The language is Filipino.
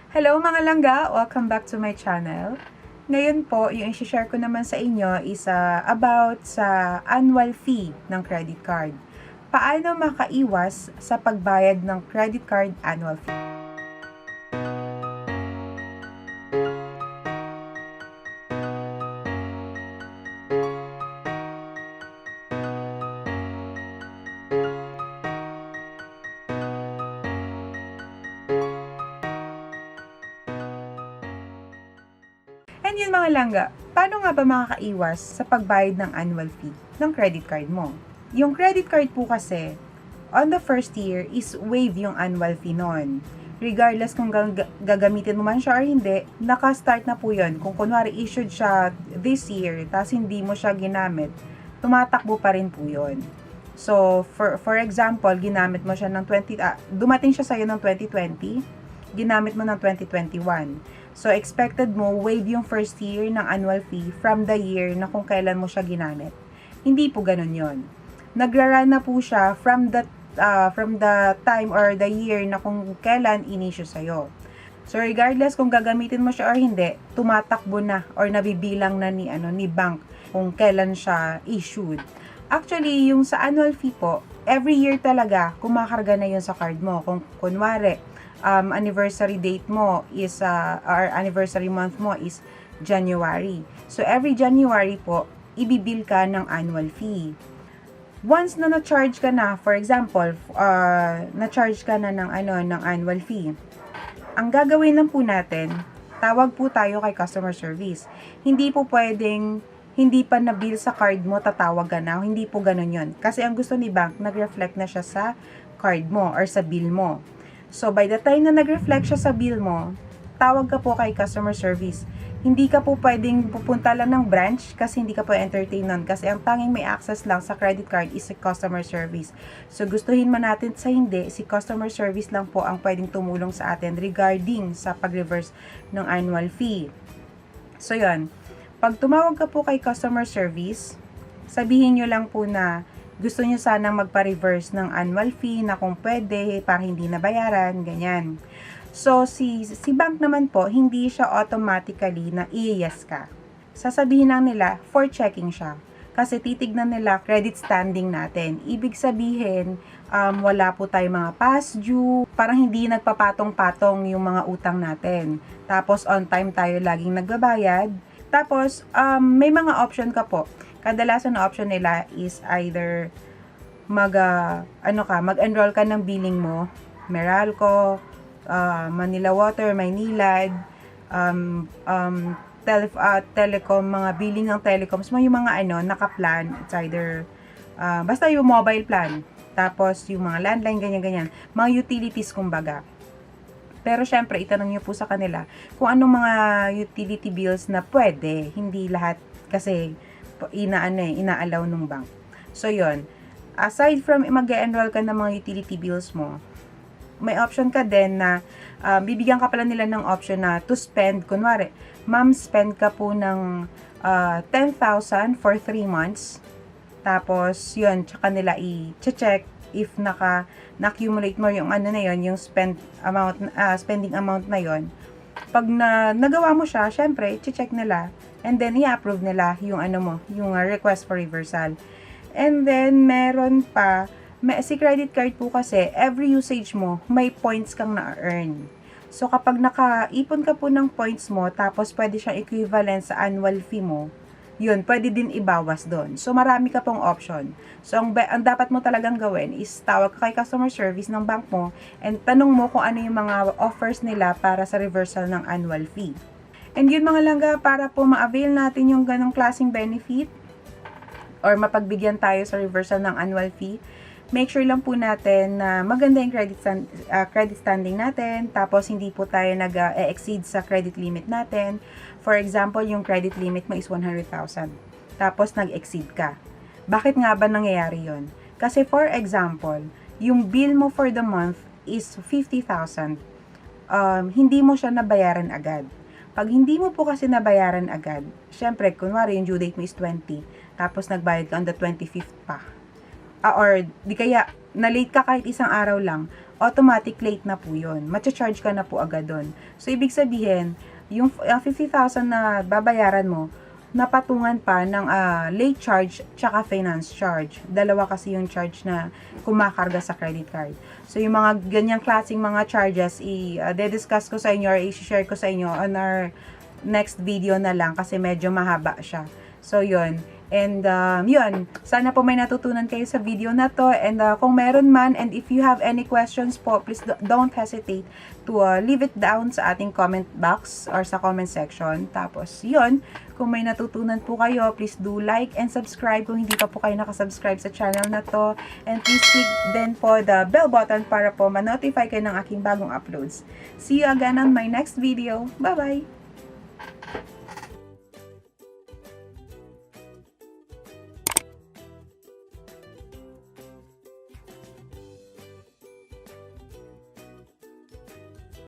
Hello mga langga! Welcome back to my channel. Ngayon po, yung i-share ko naman sa inyo is about sa annual fee ng credit card. Paano makaiwas sa pagbayad ng credit card annual fee? And yun mga langga, paano nga ba makakaiwas sa pagbayad ng annual fee ng credit card mo? Yung credit card po kasi, on the first year is waive yung annual fee nun. Regardless kung gagamitin mo man siya or hindi, naka-start na po yun. Kung kunwari issued siya this year, tapos hindi mo siya ginamit, tumatakbo pa rin po yun. So, for example, ginamit mo siya ng dumating siya sa'yo ng 2020, ginamit mo ng 2021. So, expected mo, waive yung first year ng annual fee from the year na kung kailan mo siya ginamit. Hindi po ganun yon. Nagra-run na po siya from the time or the year na kung kailan in-issue sa'yo. So, regardless kung gagamitin mo siya or hindi, tumatakbo na or nabibilang na ni bank kung kailan siya issued. Actually, yung sa annual fee po, every year talaga, kumakarga na yun sa card mo. Kung kunwari, anniversary date mo is, or anniversary month mo is January. So, every January po, ibibil ka ng annual fee. Once na na-charge ka na, for example, na-charge ka na ng annual fee, ang gagawin lang po natin, tawag po tayo kay customer service. Hindi po pwedeng hindi pa na-bill sa card mo, tatawag ka na. Hindi po ganun yon. Kasi ang gusto ni bank, nag-reflect na siya sa card mo or sa bill mo. So, by the time na nag-reflect siya sa bill mo, tawag ka po kay customer service. Hindi ka po pwedeng pupunta lang ng branch kasi hindi ka po entertain nun. Kasi ang tanging may access lang sa credit card is si customer service. So, gustuhin man natin sa hindi, si customer service lang po ang pwedeng tumulong sa atin regarding sa pag-reverse ng annual fee. So, yun. Pag tumawag ka po kay customer service, sabihin nyo lang po na gusto nyo sanang magpa-reverse ng annual fee na kung pwede para hindi nabayaran, ganyan. So, si bank naman po, hindi siya automatically na i-yes ka. Sasabihin lang nila, for checking siya. Kasi titignan nila credit standing natin. Ibig sabihin, wala po tayong mga past due, parang hindi nagpapatong-patong yung mga utang natin. Tapos, on time tayo laging nagbabayad. Tapos, may mga option ka po. Kadalasan na option nila is either mag-enroll ka ng billing mo, Meralco, Manila Water, Maynilad, telecom, mga billing ng telecoms mo, yung mga naka-plan, it's either, basta yung mobile plan, tapos yung mga landline, ganyan-ganyan, mga utilities kumbaga. Pero syempre, itanong nyo po sa kanila kung anong mga utility bills na pwede, hindi lahat kasi inaalaw ng bank. So, yon. Aside from mag-enroll ka ng mga utility bills mo, may option ka din na bibigyan ka pala nila ng option na to spend. Kunwari, ma'am, spend ka po ng 10,000 for 3 months. Tapos, yun, tsaka nila i-check if na-accumulate mo yung yung spending amount na yon. Pag nagawa mo siya, syempre, i-check nila. And then, i-approve nila yung yung request for reversal. And then, meron pa, si credit card po kasi, every usage mo, may points kang na-earn. So, kapag nakaipon ka po ng points mo, tapos pwede siyang equivalent sa annual fee mo, yun, pwede din ibawas doon. So, marami ka pong option. So, ang dapat mo talagang gawin is tawag ka kay customer service ng bank mo and tanong mo kung ano yung mga offers nila para sa reversal ng annual fee. And yun mga langga, para po ma-avail natin yung ganong klaseng benefit or mapagbigyan tayo sa reversal ng annual fee, make sure lang po natin na maganda yung credit standing natin, tapos hindi po tayo nag-exceed sa credit limit natin. For example, yung credit limit mo is 100,000. Tapos nag-exceed ka. Bakit nga ba nangyayari yon? Kasi for example, yung bill mo for the month is 50,000. Hindi mo siya nabayaran agad. Pag hindi mo po kasi nabayaran agad, syempre, kunwari yung due date mo is 20, tapos nagbayad ka on the 25th pa. Or di kaya, na-late ka kahit isang araw lang, automatic late na po yun. Matcha-charge ka na po agad doon. So, ibig sabihin, yung 50,000 na babayaran mo, napatungan pa ng late charge tsaka finance charge. Dalawa kasi yung charge na kumakarga sa credit card. So, yung mga ganyang klaseng mga charges, i-discuss ko sa inyo or i-share ko sa inyo on our next video na lang kasi medyo mahaba siya. So, yun. And, yun. Sana po may natutunan kayo sa video na to. And, kung meron man, and if you have any questions po, please don't hesitate to leave it down sa ating comment box or sa comment section. Tapos, yun. Kung may natutunan po kayo, please do like and subscribe kung hindi pa po kayo nakasubscribe sa channel na to. And please click din po the bell button para po ma-notify kayo ng aking bagong uploads. See you again on my next video. Bye-bye!